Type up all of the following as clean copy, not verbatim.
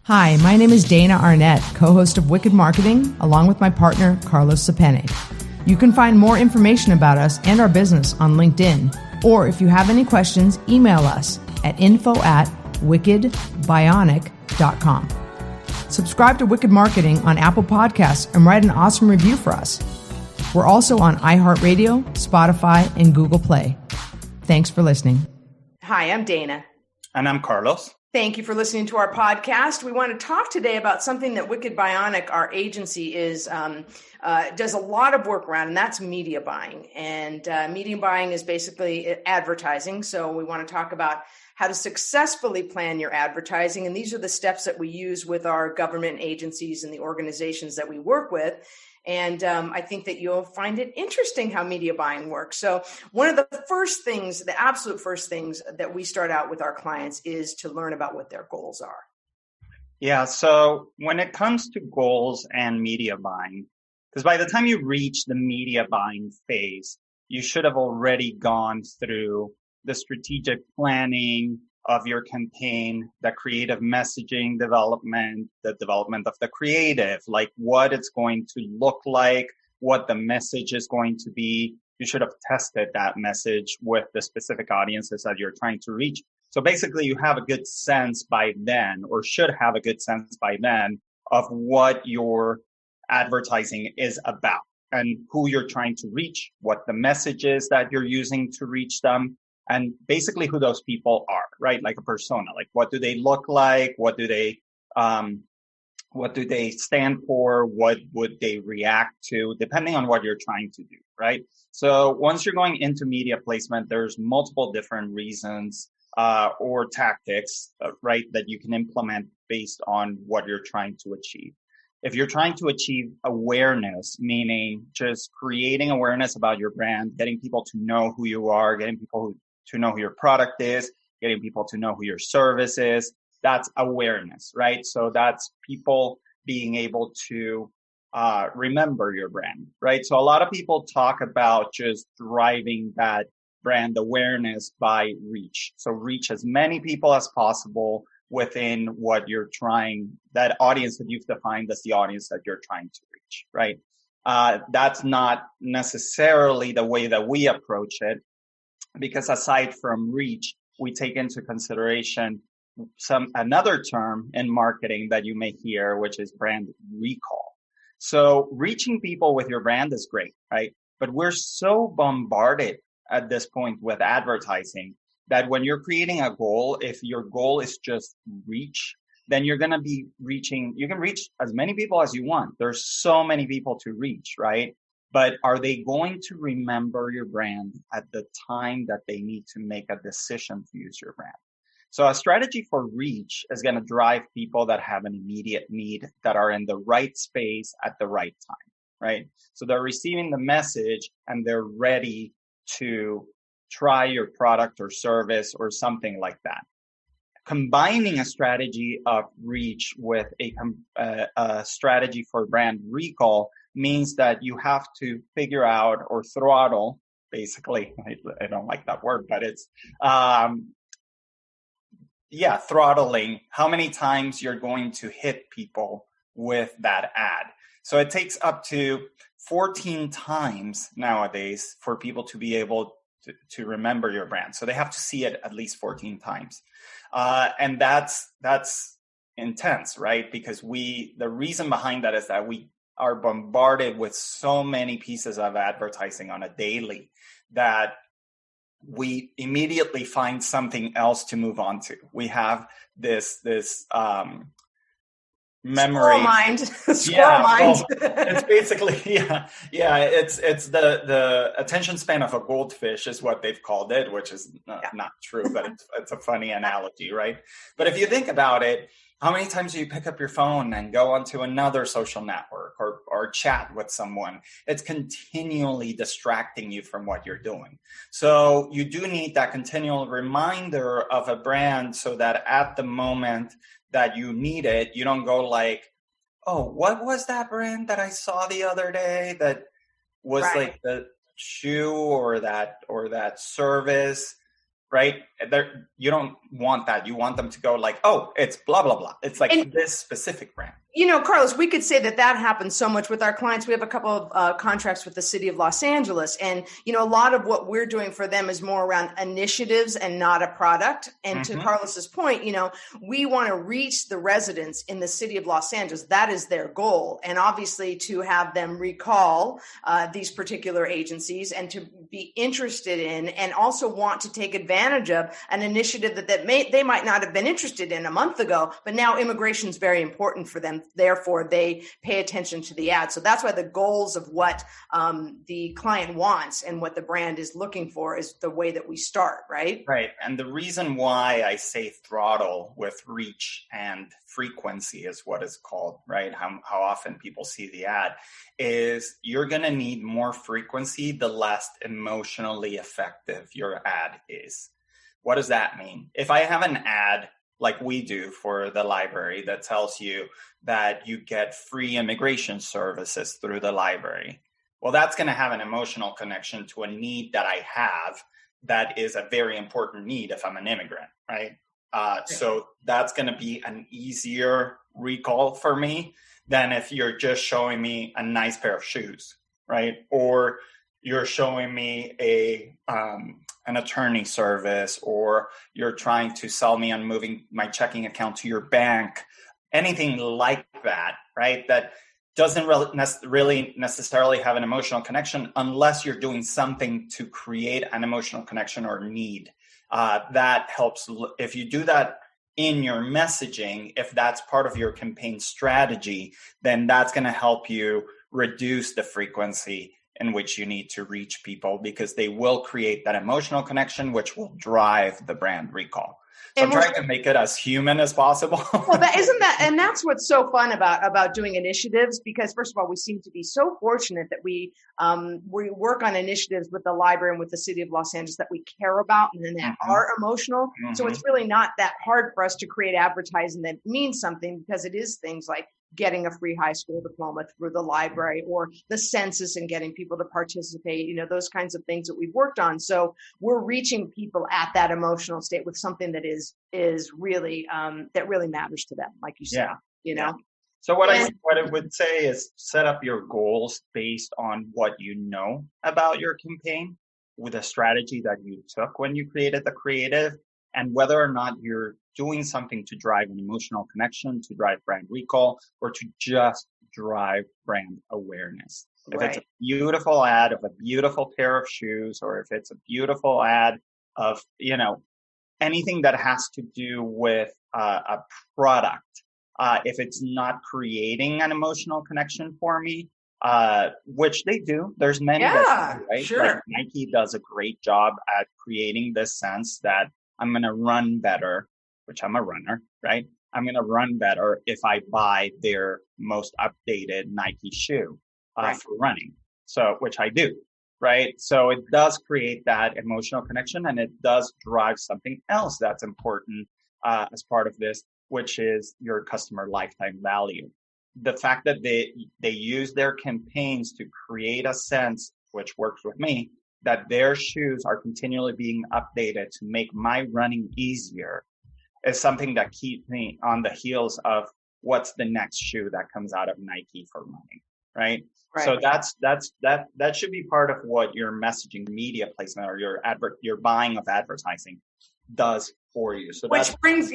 Hi, my name is Dana Arnett, co-host of Wicked Marketing, along with my partner, Carlos Sapene. You can find more information about us and our business on LinkedIn, or if you have any questions, email us at info@wickedbionic.com. Subscribe to Wicked Marketing on Apple Podcasts and write an awesome review for us. We're also on iHeartRadio, Spotify, and Google Play. Thanks for listening. Hi, I'm Dana. And I'm Carlos. Thank you for listening to our podcast. We want to talk today about something that Wicked Bionic, our agency, does a lot of work around, and that's media buying. And media buying is basically advertising. So we want to talk about how to successfully plan your advertising. And these are the steps that we use with our government agencies and the organizations that we work with. And I think that you'll find it interesting how media buying works. So one of the first things, the absolute first things that we start out with our clients is to learn about what their goals are. Yeah. So when it comes to goals and media buying, because by the time you reach the media buying phase, you should have already gone through the strategic planning of your campaign, the creative messaging development, the development of the creative, like what it's going to look like, what the message is going to be. You should have tested that message with the specific audiences that you're trying to reach. So basically you have a good sense by then, or should have a good sense by then, of what your advertising is about and who you're trying to reach, what the message is that you're using to reach them, and basically who those people are, right? Like a persona, like what do they look like? What do they stand for? What would they react to, depending on what you're trying to do, right? So once you're going into media placement, there's multiple different reasons, or tactics, right, that you can implement based on what you're trying to achieve. If you're trying to achieve awareness, meaning just creating awareness about your brand, getting people to know who you are, getting people to know who your product is, getting people to know who your service is, that's awareness, right? So that's people being able to remember your brand, right? So a lot of people talk about just driving that brand awareness by reach. So reach as many people as possible within what you're trying, that audience that you've defined as the audience that you're trying to reach, right? That's not necessarily the way that we approach it, because aside from reach, we take into consideration another term in marketing that you may hear, which is brand recall. So reaching people with your brand is great, right? But we're so bombarded at this point with advertising that when you're creating a goal, if your goal is just reach, then you're going to be you can reach as many people as you want. There's so many people to reach, right? But are they going to remember your brand at the time that they need to make a decision to use your brand? So a strategy for reach is going to drive people that have an immediate need, that are in the right space at the right time, right? So they're receiving the message and they're ready to try your product or service or something like that. Combining a strategy of reach with a strategy for brand recall means that you have to figure out, or throttle, basically, I don't like that word, but it's, throttling how many times you're going to hit people with that ad. So it takes up to 14 times nowadays for people to be able to remember your brand. So they have to see it at least 14 times. And that's intense, right? Because the reason behind that is that we are bombarded with so many pieces of advertising on a daily that we immediately find something else to move on to. We have this memory. Squirrel mind. Well, it's basically, it's the attention span of a goldfish is what they've called it, which is not true, but it's a funny analogy, right? But if you think about it, how many times do you pick up your phone and go onto another social network or chat with someone? It's continually distracting you from what you're doing. So you do need that continual reminder of a brand so that at the moment that you need it, you don't go like, oh, what was that brand that I saw the other day that was like the shoe or that service, right? You don't want that. You want them to go like, oh, it's blah, blah, blah. It's like this specific brand. Carlos, we could say that happens so much with our clients. We have a couple of contracts with the city of Los Angeles. And, a lot of what we're doing for them is more around initiatives and not a product. And to Carlos's point, we want to reach the residents in the city of Los Angeles. That is their goal. And obviously to have them recall these particular agencies and to be interested in and also want to take advantage of an initiative that they might not have been interested in a month ago, but now immigration is very important for them. Therefore, they pay attention to the ad. So that's why the goals of what the client wants and what the brand is looking for is the way that we start, right? Right. And the reason why I say throttle with reach and frequency is what is called, right? How often people see the ad is you're going to need more frequency the less emotionally effective your ad is. What does that mean? If I have an ad like we do for the library that tells you that you get free immigration services through the library, well, that's going to have an emotional connection to a need that I have that is a very important need if I'm an immigrant, right? So that's going to be an easier recall for me than if you're just showing me a nice pair of shoes, right? Or you're showing me an attorney service, or you're trying to sell me on moving my checking account to your bank, anything like that, right? That doesn't really necessarily have an emotional connection unless you're doing something to create an emotional connection or need. That helps. If you do that in your messaging, if that's part of your campaign strategy, then that's going to help you reduce the frequency in which you need to reach people, because they will create that emotional connection, which will drive the brand recall. So I'm trying to make it as human as possible. Well, and that's what's so fun about doing initiatives, because first of all, we seem to be so fortunate that we work on initiatives with the library and with the city of Los Angeles that we care about and that are emotional. So it's really not that hard for us to create advertising that means something, because it is things like getting a free high school diploma through the library, or the census and getting people to participate, those kinds of things that we've worked on. So we're reaching people at that emotional state with something that is really, that really matters to them, like you said, So what I would say is set up your goals based on what you know about your campaign, with a strategy that you took when you created the creative, and whether or not you're doing something to drive an emotional connection, to drive brand recall, or to just drive brand awareness. If it's a beautiful ad of a beautiful pair of shoes, or if it's a beautiful ad of, anything that has to do with a product, if it's not creating an emotional connection for me, which they do, there's many that do, right? Sure. Like Nike does a great job at creating this sense that I'm going to run better, which I'm a runner, right? I'm going to run better if I buy their most updated Nike shoe for running. So, which I do, right? So it does create that emotional connection, and it does drive something else that's important as part of this, which is your customer lifetime value. The fact that they use their campaigns to create a sense, which works with me, that their shoes are continually being updated to make my running easier, is something that keeps me on the heels of what's the next shoe that comes out of Nike for running, right? So that should be part of what your messaging, media placement, or your buying of advertising does for you. So which brings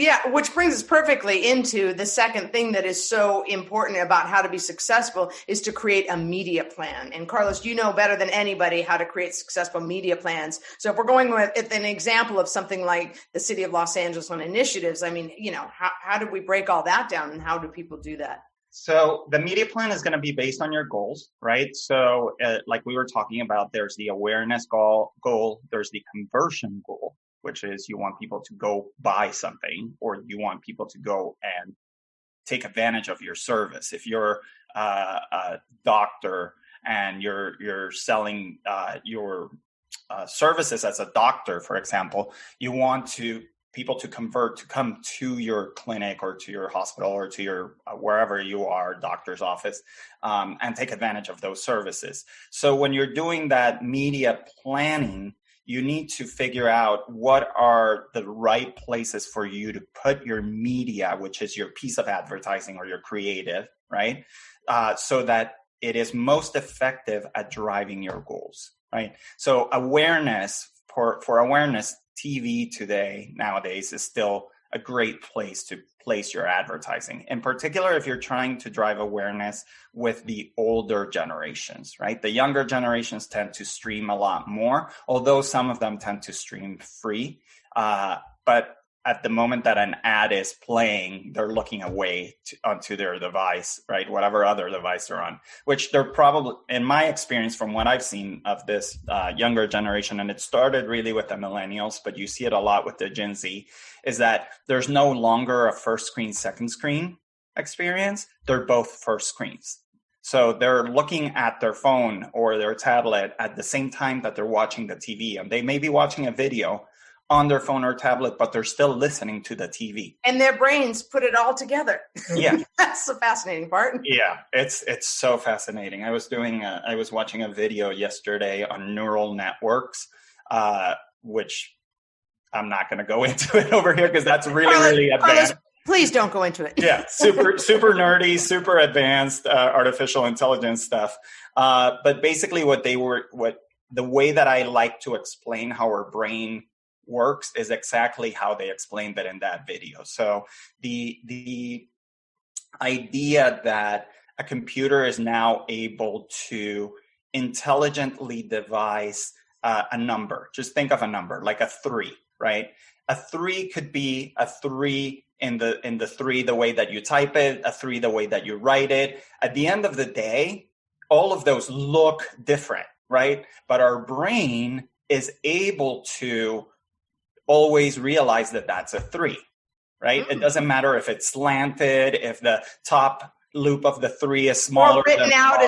us perfectly into the second thing that is so important about how to be successful, is to create a media plan. And Carlos, you know better than anybody how to create successful media plans. So if we're going with an example of something like the city of Los Angeles on initiatives, I mean, how do we break all that down, and how do people do that? So the media plan is going to be based on your goals, right? So like we were talking about, there's the awareness goal, there's the conversion goal, which is you want people to go buy something, or you want people to go and take advantage of your service. If you're a doctor and you're selling your services as a doctor, for example, you want people to convert to come to your clinic or to your hospital or to your wherever you are, doctor's office, and take advantage of those services. So when you're doing that media planning, you need to figure out what are the right places for you to put your media, which is your piece of advertising or your creative, right? So that it is most effective at driving your goals, right? So awareness, for awareness, TV nowadays is still a great place to place your advertising. In particular, if you're trying to drive awareness with the older generations, right? The younger generations tend to stream a lot more, although some of them tend to stream free. But at the moment that an ad is playing, they're looking away onto their device, right? Whatever other device they're on, which they're probably, in my experience, from what I've seen of this younger generation, and it started really with the millennials, but you see it a lot with the Gen Z, is that there's no longer a first screen, second screen experience. They're both first screens. So they're looking at their phone or their tablet at the same time that they're watching the TV, and they may be watching a video on their phone or tablet, but they're still listening to the TV. And their brains put it all together. Yeah. That's the fascinating part. Yeah, it's so fascinating. I was watching a video yesterday on neural networks, which I'm not going to go into it over here because that's really advanced. Please don't go into it. Yeah, super nerdy, super advanced artificial intelligence stuff. But basically the way that I like to explain how our brain works is exactly how they explained it in that video. So the idea that a computer is now able to intelligently devise a number. Just think of a number like a 3, right? A 3 could be a 3 in the 3 the way that you type it, a 3 the way that you write it. At the end of the day, all of those look different, right? But our brain is able to always realize that that's a 3, right? It doesn't matter if it's slanted, if the top loop of the 3 is smaller. Or written out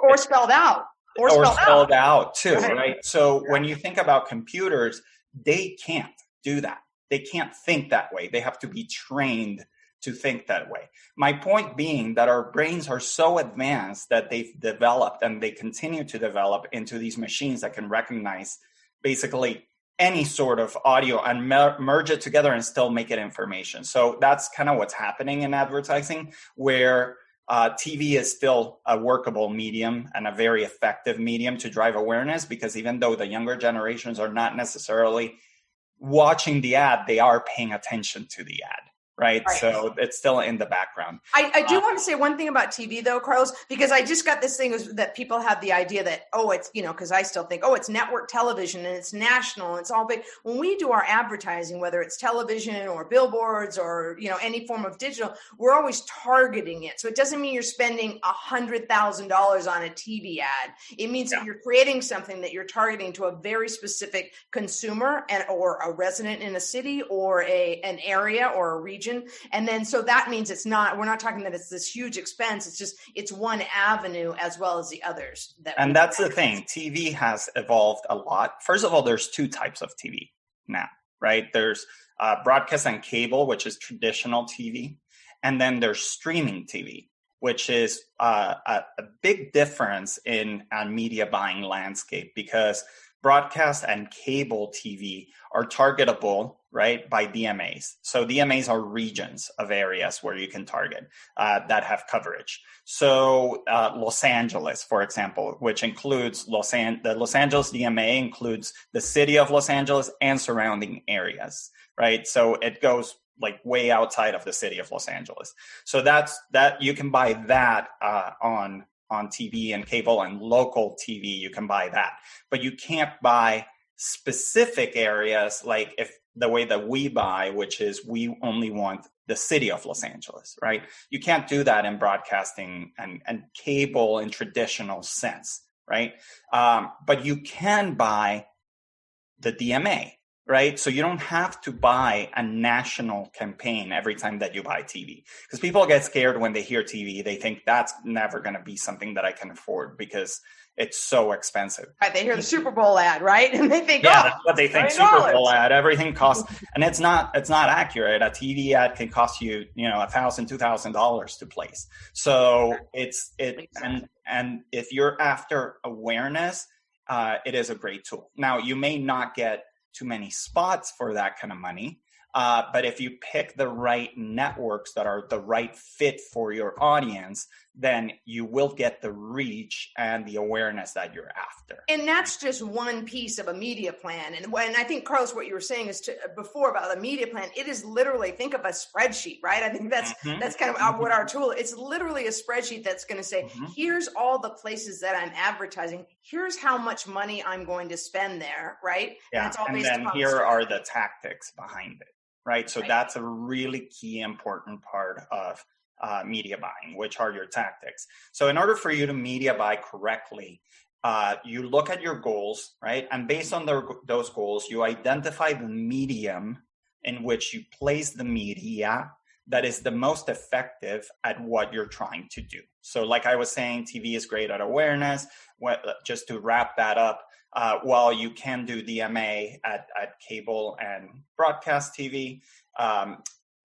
or spelled out. Or spelled out too, right? So when you think about computers, they can't do that. They can't think that way. They have to be trained to think that way. My point being that our brains are so advanced that they've developed and they continue to develop into these machines that can recognize basically any sort of audio and merge it together and still make it information. So that's kind of what's happening in advertising, where TV is still a workable medium and a very effective medium to drive awareness, because even though the younger generations are not necessarily watching the ad, they are paying attention to the ad. Right. So it's still in the background. I do want to say one thing about TV, though, Carlos, because I just got this thing that people have the idea that, it's, because I still think, it's network television and it's national and it's all big. When we do our advertising, whether it's television or billboards or, any form of digital, we're always targeting it. So it doesn't mean you're spending $100,000 on a TV ad. It means that you're creating something that you're targeting to a very specific consumer or a resident in a city or an area or a region. And then, so that means we're not talking that it's this huge expense. It's one avenue as well as the others. And that's the thing. TV has evolved a lot. First of all, there's 2 types of TV now, right? There's broadcast and cable, which is traditional TV. And then there's streaming TV, which is a big difference in a media buying landscape, because broadcast and cable TV are targetable, right, by DMAs. So DMAs are regions of areas where you can target that have coverage. So Los Angeles, for example, which includes the Los Angeles DMA includes the city of Los Angeles and surrounding areas, right? So it goes like way outside of the city of Los Angeles. So that you can buy that on TV and cable, and local TV, you can buy that. But you can't buy specific areas like if the way that we buy, which is we only want the city of Los Angeles, right? You can't do that in broadcasting and cable in traditional sense, right? But you can buy the DMA, right? So you don't have to buy a national campaign every time that you buy TV, because people get scared when they hear TV. They think that's never going to be something that I can afford because it's so expensive. Right, they hear the Super Bowl ad, right? And they think, that's what they think. Super Bowl ad, everything costs, and it's not accurate. A TV ad can cost you, $1,000, $2,000 to place. So and if you're after awareness, it is a great tool. Now, you may not get too many spots for that kind of money, but if you pick the right networks that are the right fit for your audience, then you will get the reach and the awareness that you're after. And that's just one piece of a media plan. And when I think, Carlos, what you were saying is before about the media plan, it is literally, think of a spreadsheet, right? I think that's kind of what our tool, it's literally a spreadsheet that's going to say, here's all the places that I'm advertising. Here's how much money I'm going to spend there, right? Yeah, and then here are the tactics behind it, right? So that's a really key important part of media buying, which are your tactics. So in order for you to media buy correctly, you look at your goals, right? And based on those goals, you identify the medium in which you place the media that is the most effective at what you're trying to do. So like I was saying, TV is great at awareness. Just to wrap that up, while you can do DMA at cable and broadcast TV,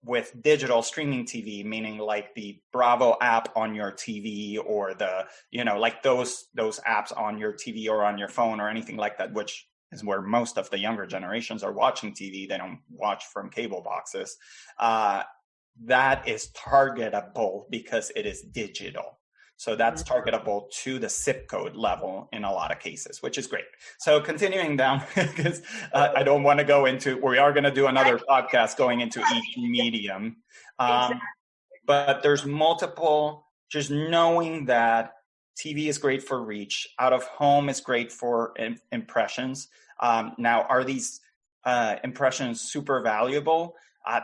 with digital streaming TV, meaning like the Bravo app on your TV or the, like those apps on your TV or on your phone or anything like that, which is where most of the younger generations are watching TV. They don't watch from cable boxes. That is targetable because it is digital. So that's targetable to the zip code level in a lot of cases, which is great. So continuing down, because I don't want to go into, we are going to do another podcast going into each medium. But there's multiple, just knowing that TV is great for reach, out of home is great for impressions. Now, are these impressions super valuable?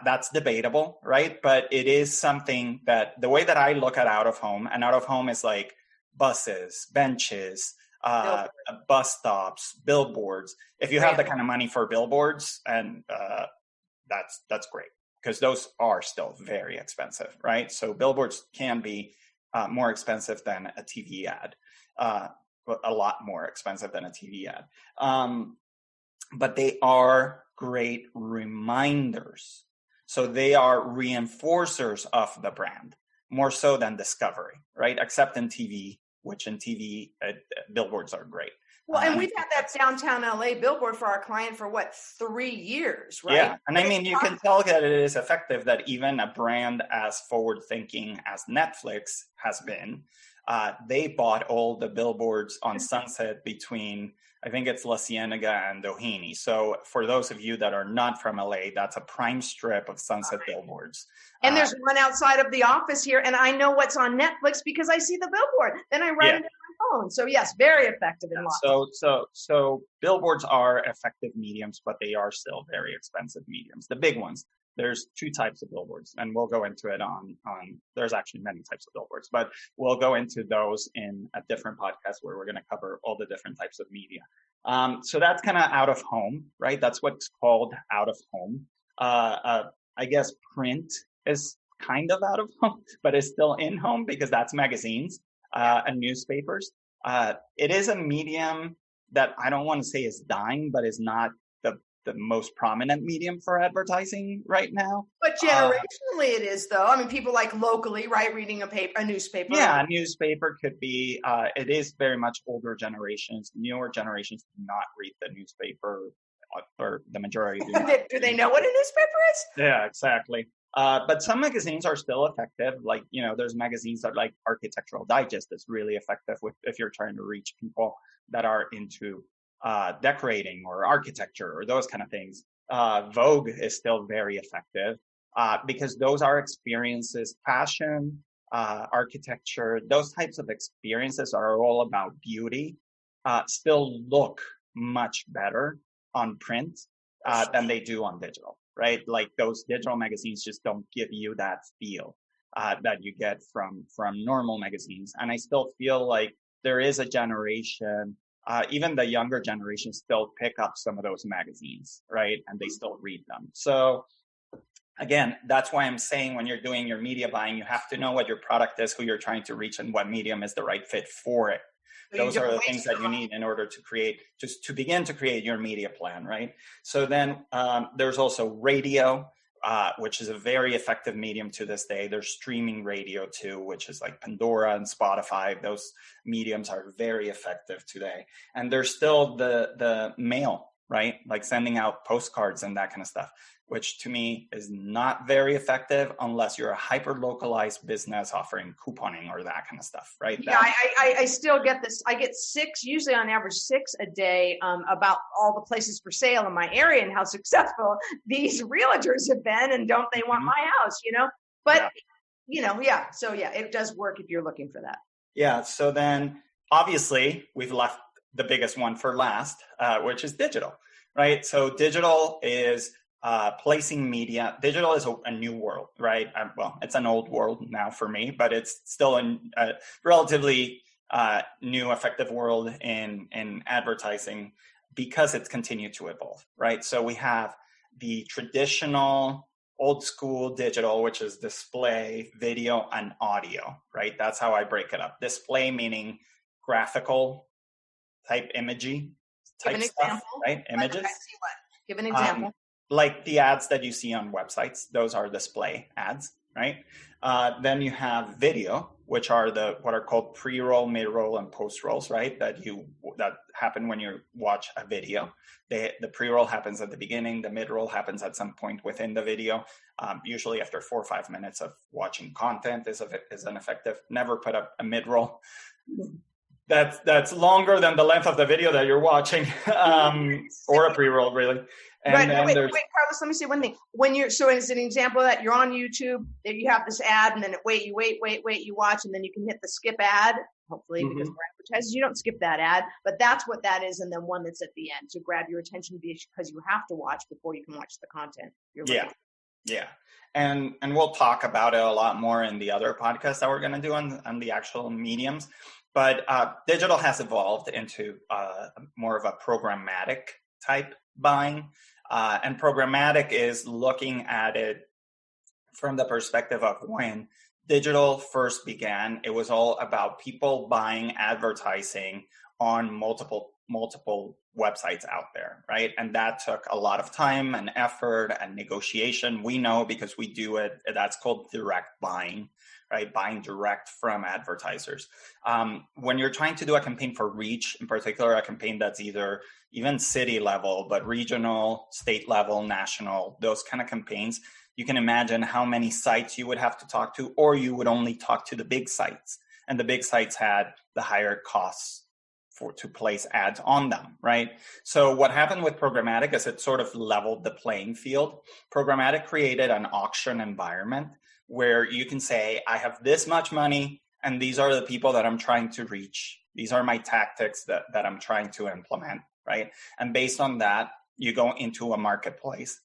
That's debatable, right? But it is something that the way that I look at out of home, and out of home is like buses, benches, bus stops, billboards. If you have the kind of money for billboards, and that's great, because those are still very expensive, right? So billboards can be more expensive than a TV ad, a lot more expensive than a TV ad. But they are great reminders. So they are reinforcers of the brand, more so than discovery, right? Except in TV, which in TV, billboards are great. Well, and we've had that downtown LA billboard for our client for 3 years, right? Yeah, and I mean, you can tell that it is effective, that even a brand as forward-thinking as Netflix has been, they bought all the billboards on Sunset between, I think it's La Cienega and Doheny. So for those of you that are not from LA, that's a prime strip of Sunset billboards. And there's one outside of the office here, and I know what's on Netflix because I see the billboard. Then I write it in my phone. So yes, very effective in lots. So billboards are effective mediums, but they are still very expensive mediums. The big ones. There's two types of billboards, and we'll go into it on there's actually many types of billboards, but we'll go into those in a different podcast where we're going to cover all the different types of media. So that's kind of out of home, right? That's what's called out of home. I guess print is kind of out of home, but it's still in home because that's magazines and newspapers. It is a medium that I don't want to say is dying, but is not the most prominent medium for advertising right now. But generationally it is, though. I mean, people like locally, right, reading a newspaper. Yeah, a newspaper could be, it is very much older generations. Newer generations do not read the newspaper, or the majority do not. Do they know what a newspaper is? Yeah, exactly. But some magazines are still effective. Like, there's magazines that like Architectural Digest is really effective if you're trying to reach people that are into decorating or architecture or those kind of things. Vogue is still very effective because those are experiences, fashion, architecture, those types of experiences are all about beauty, still look much better on print than they do on digital, right? Like those digital magazines just don't give you that feel that you get from normal magazines. And I still feel like there is a generation, even the younger generation still pick up some of those magazines, right? And they still read them. So again, that's why I'm saying when you're doing your media buying, you have to know what your product is, who you're trying to reach, and what medium is the right fit for it. Those are the things that you need in order to create, just to begin to create your media plan, right? So then there's also radio. which is a very effective medium to this day. There's streaming radio too, which is like Pandora and Spotify. Those mediums are very effective today. And there's still the mail, right? Like sending out postcards and that kind of stuff, which to me is not very effective unless you're a hyper-localized business offering couponing or that kind of stuff, right? Yeah, I still get this. I get usually on average 6 a day about all the places for sale in my area and how successful these realtors have been, and don't they want my house, But, so it does work if you're looking for that. Yeah, so then obviously we've left the biggest one for last, which is digital, right? So digital is placing media. Digital is a new world, right? Well, it's an old world now for me, but it's still a relatively new, effective world in advertising because it's continued to evolve, right? So we have the traditional old school digital, which is display, video, and audio, right? That's how I break it up. Display meaning graphical type imagery type stuff, example. Right? Images. I see what. Give an example. Like the ads that you see on websites, those are display ads, right? Then you have video, which are what are called pre-roll, mid-roll, and post-rolls, right? That happen when you watch a video. The pre-roll happens at the beginning. The mid-roll happens at some point within the video. Usually after 4 or 5 minutes of watching content is an effective. Never put up a mid-roll. That's longer than the length of the video that you're watching, or a pre-roll, really. And wait, Carlos, let me say one thing. So as an example of that, you're on YouTube, you have this ad, and then you wait, you watch, and then you can hit the skip ad, hopefully, because we're advertisers. You don't skip that ad, but that's what that is, and then one that's at the end to grab your attention because you have to watch before you can watch the content. Yeah. And we'll talk about it a lot more in the other podcasts that we're going to do on the actual mediums. But digital has evolved into more of a programmatic type buying. And programmatic is looking at it from the perspective of when digital first began. It was all about people buying advertising on multiple websites out there, right? And that took a lot of time and effort and negotiation. We know because we do it. That's called direct buying, right? Buying direct from advertisers. When you're trying to do a campaign for reach, in particular, a campaign that's either even city level, but regional, state level, national, those kind of campaigns, you can imagine how many sites you would have to talk to, or you would only talk to the big sites. And the big sites had the higher costs to place ads on them, right? So what happened with programmatic is it sort of leveled the playing field. Programmatic created an auction environment where you can say, I have this much money, and these are the people that I'm trying to reach. These are my tactics that I'm trying to implement, right? And based on that, you go into a marketplace.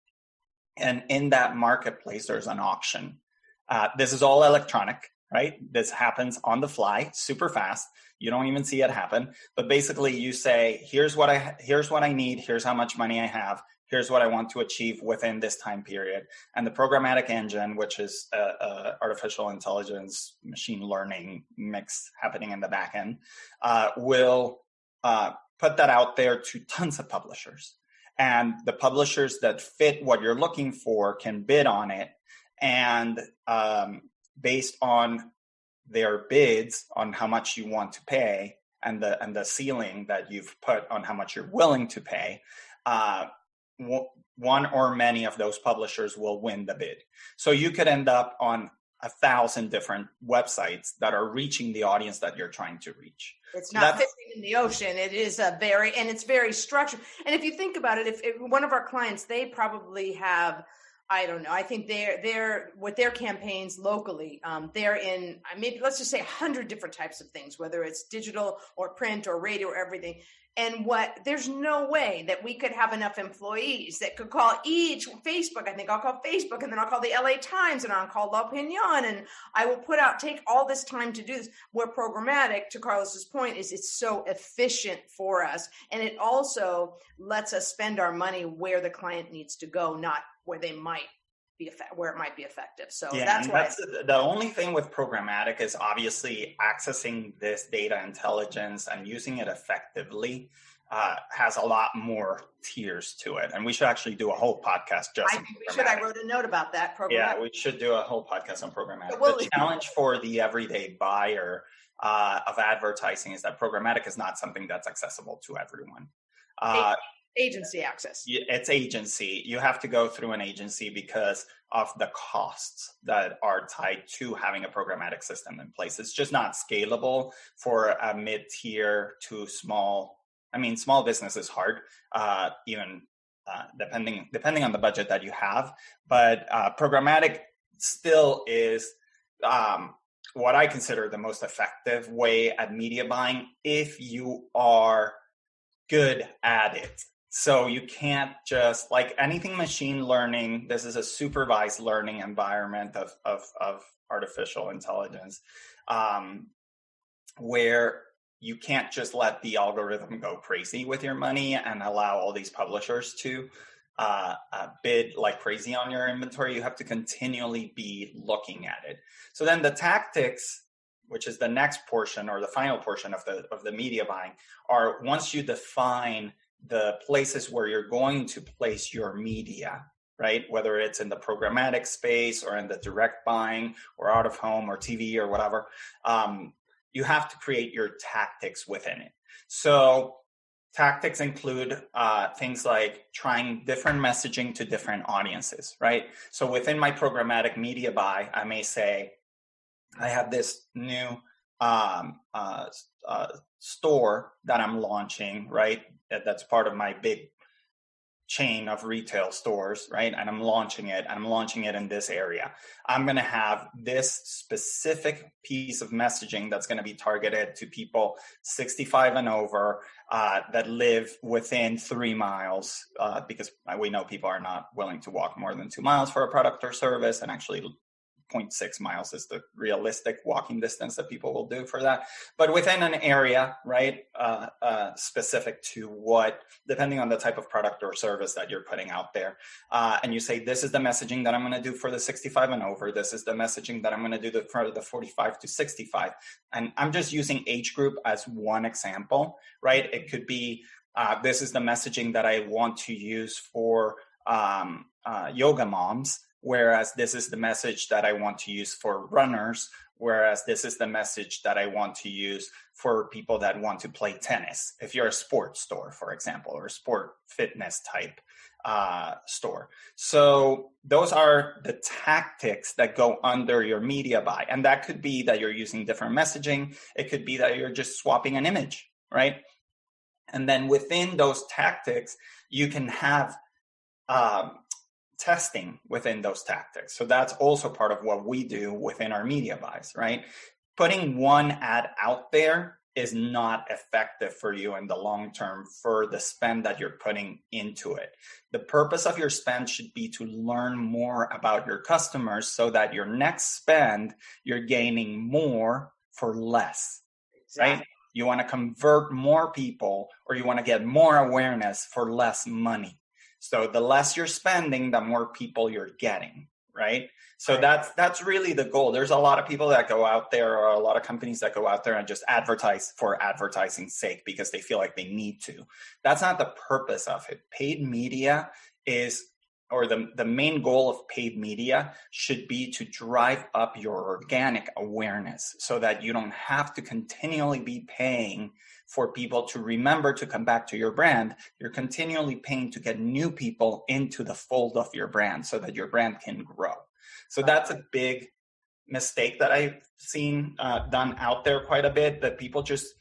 And in that marketplace, there's an auction. This is all electronic, right? This happens on the fly, super fast. You don't even see it happen. But basically, you say, here's what I need. Here's how much money I have. Here's what I want to achieve within this time period. And the programmatic engine, which is artificial intelligence, machine learning mix happening in the back end, will put that out there to tons of publishers. And the publishers that fit what you're looking for can bid on it. And based on their bids on how much you want to pay and the ceiling that you've put on how much you're willing to pay, one or many of those publishers will win the bid. So you could end up on 1,000 different websites that are reaching the audience that you're trying to reach. It's not fishing in the ocean. It is it's very structured. And if you think about it, if one of our clients, they probably have, I don't know, I think they're with their campaigns locally, they're in maybe, let's just say 100 different types of things, whether it's digital or print or radio or everything. And there's no way that we could have enough employees that could call each Facebook. I think I'll call Facebook, and then I'll call the LA Times, and I'll call L'Opinion, and I will take all this time to do this. Where programmatic, to Carlos's point, is it's so efficient for us. And it also lets us spend our money where the client needs to go, not where it might be effective. So that's why the only thing with programmatic is obviously accessing this data intelligence and using it effectively. has a lot more tiers to it. And we should actually do a whole podcast just on I think we should. I wrote a note about that program. Yeah, we should do a whole podcast on programmatic. The challenge for the everyday buyer of advertising is that programmatic is not something that's accessible to everyone. Agency access. It's agency. You have to go through an agency because of the costs that are tied to having a programmatic system in place. It's just not scalable for a mid-tier to small. I mean, small business is hard, even depending on the budget that you have. But programmatic still is what I consider the most effective way at media buying if you are good at it. So you can't just, like anything machine learning, this is a supervised learning environment of artificial intelligence, where you can't just let the algorithm go crazy with your money and allow all these publishers to bid like crazy on your inventory. You have to continually be looking at it. So then the tactics, which is the next portion or the final portion of the media buying, are once you define the places where you're going to place your media, right? Whether it's in the programmatic space or in the direct buying or out of home or TV or whatever, you have to create your tactics within it. So tactics include things like trying different messaging to different audiences, right? So within my programmatic media buy, I may say, I have this new store that I'm launching, right? That's part of my big chain of retail stores, right? And I'm launching it in this area. I'm going to have this specific piece of messaging that's going to be targeted to people 65 and over that live within 3 miles, because we know people are not willing to walk more than 2 miles for a product or service, and actually 0.6 miles is the realistic walking distance that people will do for that. But within an area, right, specific to what, depending on the type of product or service that you're putting out there. And you say, this is the messaging that I'm going to do for the 65 and over. This is the messaging that I'm going to do for the 45 to 65. And I'm just using age group as one example, right? It could be, this is the messaging that I want to use for yoga moms, whereas this is the message that I want to use for runners, whereas this is the message that I want to use for people that want to play tennis. If you're a sports store, for example, or a sport fitness type store. So those are the tactics that go under your media buy. And that could be that you're using different messaging. It could be that you're just swapping an image, right? And then within those tactics, you can have testing within those tactics. So that's also part of what we do within our media buys, right? Putting one ad out there is not effective for you in the long term for the spend that you're putting into it. The purpose of your spend should be to learn more about your customers so that your next spend, you're gaining more for less, exactly. Right? You want to convert more people, or you want to get more awareness for less money. So the less you're spending, the more people you're getting, right? So that's really the goal. There's a lot of people that go out there, or a lot of companies that go out there and just advertise for advertising's sake because they feel like they need to. That's not the purpose of it. Paid media is, or the main goal of paid media should be to drive up your organic awareness so that you don't have to continually be paying for people to remember to come back to your brand. You're continually paying to get new people into the fold of your brand so that your brand can grow. So that's a big mistake that I've seen done out there quite a bit, that people just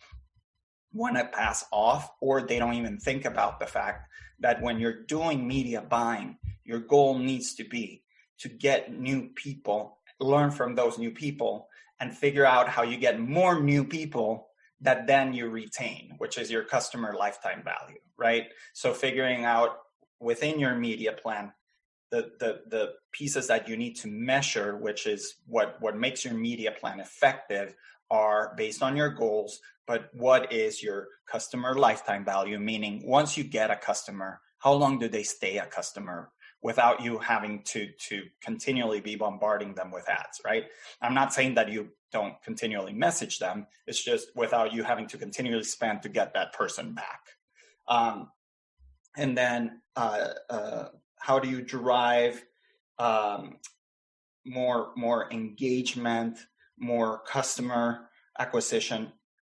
want to pass off, or they don't even think about the fact that when you're doing media buying, your goal needs to be to get new people, learn from those new people, and figure out how you get more new people that then you retain, which is your customer lifetime value, right? So figuring out within your media plan, the pieces that you need to measure, which is what makes your media plan effective, are based on your goals, but what is your customer lifetime value? Meaning, once you get a customer, how long do they stay a customer without you having to continually be bombarding them with ads, right? I'm not saying that you don't continually message them. It's just without you having to continually spend to get that person back. And then how do you drive more engagement, more customer acquisition,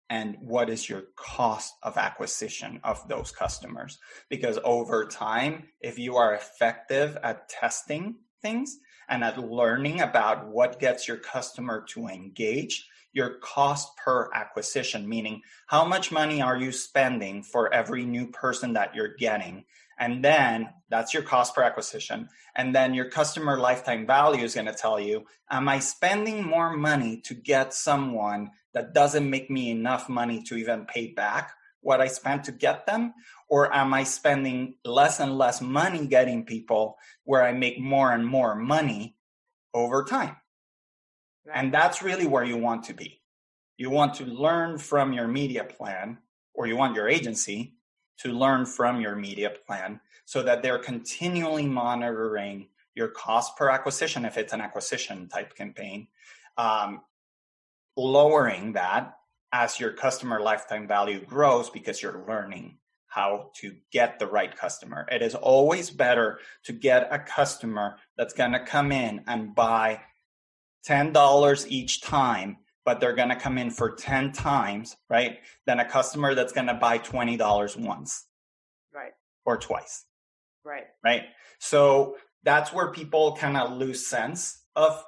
and what is your cost of acquisition of those customers? Because over time, if you are effective at testing things and at learning about what gets your customer to engage, your cost per acquisition, meaning how much money are you spending for every new person that you're getting? And then that's your cost per acquisition. And then your customer lifetime value is going to tell you, am I spending more money to get someone that doesn't make me enough money to even pay back what I spent to get them? Or am I spending less and less money getting people where I make more and more money over time? Right. And that's really where you want to be. You want to learn from your media plan, or you want your agency to learn from your media plan so that they're continually monitoring your cost per acquisition, if it's an acquisition type campaign, lowering that as your customer lifetime value grows because you're learning how to get the right customer. It is always better to get a customer that's going to come in and buy $10 each time, but they're going to come in for 10 times, right? Than a customer that's going to buy $20 once. Right. Or twice. Right. Right. So that's where people kind of lose sense of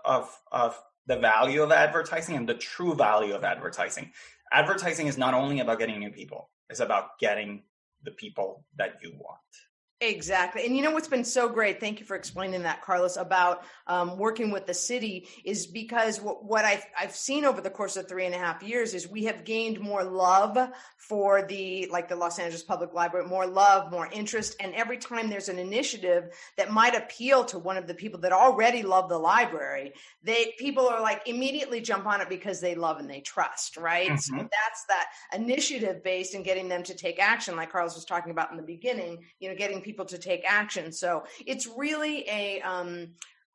the value of advertising and the true value of advertising. Advertising is not only about getting new people, it's about getting the people that you want. Exactly. And you know what's been so great, thank you for explaining that, Carlos, about working with the city, is because what I've seen over the course of 3.5 years is we have gained more love for the Los Angeles Public Library, more love, more interest. And every time there's an initiative that might appeal to one of the people that already love the library, people are like immediately jump on it because they love and they trust, right? Mm-hmm. So that's that initiative based and getting them to take action, like Carlos was talking about in the beginning, getting people to take action. So it's really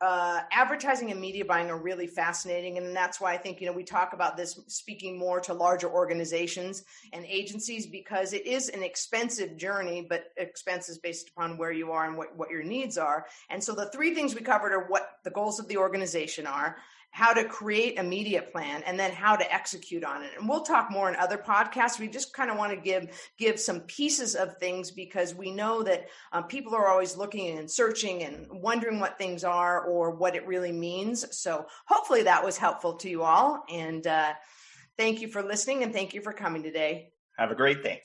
advertising and media buying are really fascinating. And that's why I think, we talk about this speaking more to larger organizations and agencies, because it is an expensive journey, but expenses based upon where you are and what your needs are. And so the three things we covered are what the goals of the organization are, how to create a media plan, and then how to execute on it. And we'll talk more in other podcasts. We just kind of want to give some pieces of things, because we know that people are always looking and searching and wondering what things are or what it really means. So hopefully that was helpful to you all. And thank you for listening, and thank you for coming today. Have a great day.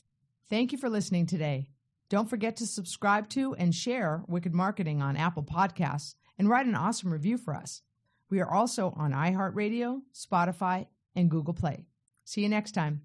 Thank you for listening today. Don't forget to subscribe to and share Wicked Marketing on Apple Podcasts and write an awesome review for us. We are also on iHeartRadio, Spotify, and Google Play. See you next time.